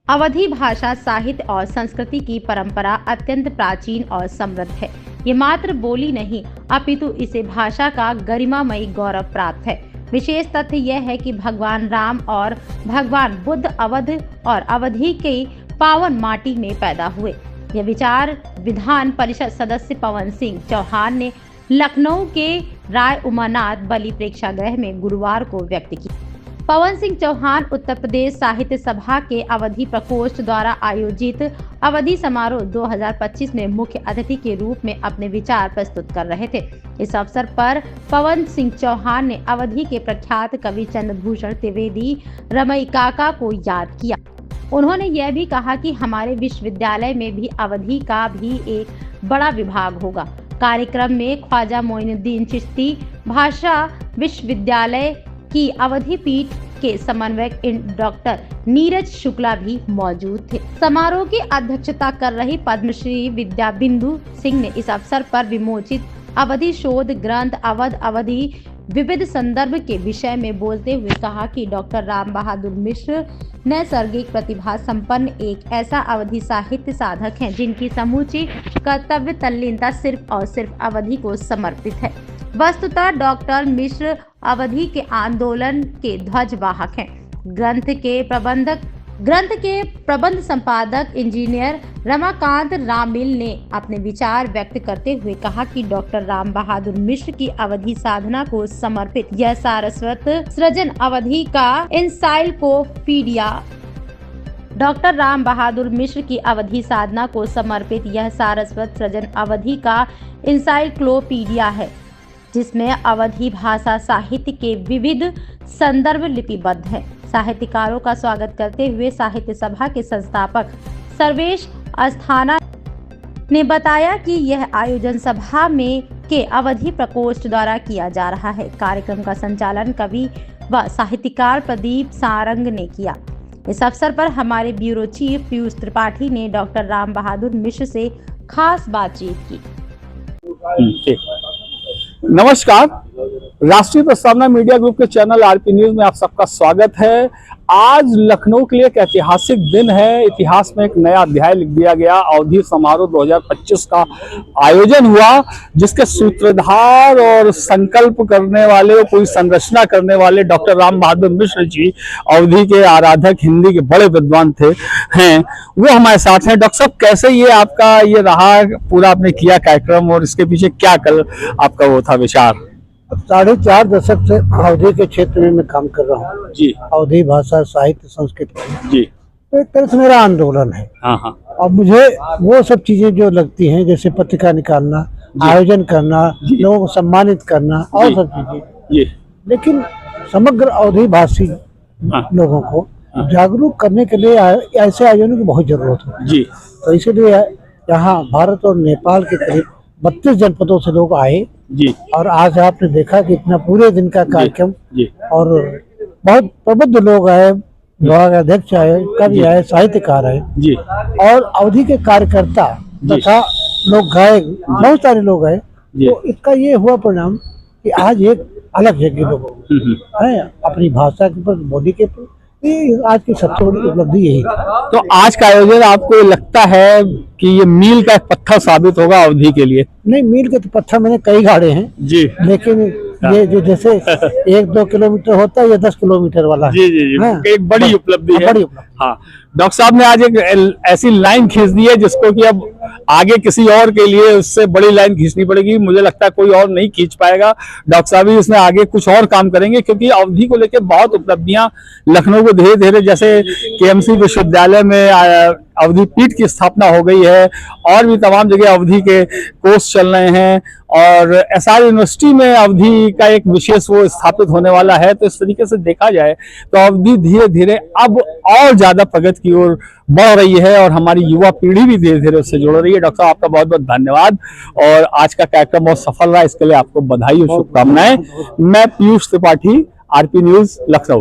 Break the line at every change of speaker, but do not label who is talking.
अवधी भाषा, साहित्य और संस्कृति की परंपरा अत्यंत प्राचीन और समृद्ध है। ये मात्र बोली नहीं, अपितु इसे भाषा का गरिमामयी गौरव प्राप्त है। विशेष तथ्य यह है कि भगवान राम और भगवान बुद्ध अवध और अवधी के पावन माटी में पैदा हुए। यह विचार विधान परिषद सदस्य पवन सिंह चौहान ने लखनऊ के राय उमानाथ बलि प्रेक्षागृह में गुरुवार को व्यक्त की। पवन सिंह चौहान उत्तर प्रदेश साहित्य सभा के अवधी प्रकोष्ठ द्वारा आयोजित अवधी समारोह 2025 में मुख्य अतिथि के रूप में अपने विचार प्रस्तुत कर रहे थे। इस अवसर पर पवन सिंह चौहान ने अवधी के प्रख्यात कवि चंद्रभूषण त्रिवेदी रमई काका को याद किया। उन्होंने यह भी कहा कि हमारे विश्वविद्यालय में भी अवधी का भी एक बड़ा विभाग होगा। कार्यक्रम में ख्वाजा मोइनुद्दीन चिश्ती भाषा विश्वविद्यालय की अवधी पीठ के समन्वयक डॉक्टर नीरज शुक्ला भी मौजूद थे। समारोह की अध्यक्षता कर रही पद्मश्री विद्या बिंदु सिंह ने इस अवसर पर विमोचित अवधी शोध ग्रंथ अवध अवधी विविध संदर्भ के विषय में बोलते हुए कहा कि डॉक्टर राम बहादुर मिश्र नैसर्गिक प्रतिभा संपन्न एक ऐसा अवधी साहित्य साधक हैं जिनकी समूची कर्तव्य तल्लीनता सिर्फ और सिर्फ अवधी को समर्पित है। वस्तुतः डॉक्टर मिश्र अवधी के आंदोलन के ध्वजवाहक हैं। ग्रंथ के प्रबंध संपादक इंजीनियर रमाकांत रामिल ने अपने विचार व्यक्त करते हुए कहा कि डॉक्टर राम बहादुर मिश्र की अवधी साधना को समर्पित यह सारस्वत सृजन अवधी का इंसाइक्लोपीडिया डॉक्टर राम बहादुर मिश्र की अवधी साधना को समर्पित यह सारस्वत सृजन अवधी का इंसाइक्लोपीडिया है, जिसमें अवधी भाषा साहित्य के विविध संदर्भ लिपिबद्ध है। साहित्यकारों का स्वागत करते हुए साहित्य सभा के संस्थापक सर्वेश अस्थाना ने बताया कि यह आयोजन सभा में के अवधी प्रकोष्ठ द्वारा किया जा रहा है। कार्यक्रम का संचालन कवि व साहित्यकार प्रदीप सारंग ने किया। इस अवसर पर हमारे ब्यूरो चीफ पीयूष त्रिपाठी ने डॉक्टर राम बहादुर मिश्र से खास बातचीत की।
नमस्कार, राष्ट्रीय प्रस्तावना मीडिया ग्रुप के चैनल आरपी न्यूज में आप सबका स्वागत है। आज लखनऊ के लिए एक ऐतिहासिक दिन है। इतिहास में एक नया अध्याय लिख दिया गया। अवधी समारोह 2025 का आयोजन हुआ, जिसके सूत्रधार और संकल्प करने वाले और पूरी संरचना करने वाले डॉक्टर राम बहादुर मिश्र जी, अवधी के आराधक, हिंदी के बड़े विद्वान हैं, वो हमारे साथ हैं। डॉक्टर साहब, कैसे ये आपका ये रहा, पूरा आपने किया कार्यक्रम और इसके पीछे क्या कल आपका वो था विचार?
4.5 दशक से अवधी के क्षेत्र में मैं काम कर रहा हूँ
जी।
अवधी भाषा, साहित्य, संस्कृति
जी,
तो एक तरह से मेरा आंदोलन है।
हाँ।
और मुझे वो सब चीजें जो लगती हैं, जैसे पत्रिका निकालना, आयोजन करना, लोगों को सम्मानित करना और सब चीजें, लेकिन समग्र अवधी भाषी लोगों को जागरूक करने के लिए ऐसे आयोजनों की बहुत जरूरत है जी। तो इसीलिए यहाँ भारत और नेपाल के करीब 32 जनपदों से लोग आए जी। और आज आपने देखा कि इतना पूरे दिन का कार्यक्रम और बहुत प्रबुद्ध लोग आए, विभाग अध्यक्ष आए, कवि आए, साहित्यकार आए जी। और अवधी के कार्यकर्ता तथा लोग गायक, बहुत सारे लोग आए। तो इसका ये हुआ परिणाम कि आज एक अलग जगह लोग है अपनी भाषा के ऊपर, बोली के ऊपर। आज की सबसे बड़ी उपलब्धि यही।
तो आज का आयोजन आपको लगता है कि ये मील का एक पत्थर साबित होगा अवधी के लिए?
नहीं, मील के तो पत्थर मैंने कई गाड़े हैं जी, लेकिन ये जो जैसे 1-2 किलोमीटर होता है, ये 10 किलोमीटर वाला
जी जी जी, एक बड़ी उपलब्धि है। हाँ, डॉक्टर साहब ने आज एक ऐसी लाइन खींच दी है जिसको कि अब आगे किसी और के लिए उससे बड़ी लाइन खींचनी पड़ेगी। मुझे लगता है कोई और नहीं खींच पाएगा। डॉक्टर साहब ही इसमें आगे कुछ और काम करेंगे, क्योंकि अवधी को लेकर बहुत उपलब्धियां लखनऊ को धीरे धीरे, जैसे केएमसी विश्वविद्यालय में अवधी पीठ की स्थापना हो गई है, और भी तमाम जगह अवधी के कोर्स चल रहे हैं, और एसआर यूनिवर्सिटी में अवधी का एक विशेष वो स्थापित होने वाला है। तो इस तरीके से देखा जाए तो अवधी धीरे धीरे अब और ज्यादा प्रगति की ओर बढ़ रही है, और हमारी युवा पीढ़ी भी धीरे धीरे उससे जुड़ रही है। डॉक्टर साहब, आपका बहुत बहुत धन्यवाद, और आज का कार्यक्रम बहुत सफल रहा, इसके लिए आपको बधाई और शुभकामनाएं। मैं पीयूष त्रिपाठी, आरपी न्यूज, लखनऊ।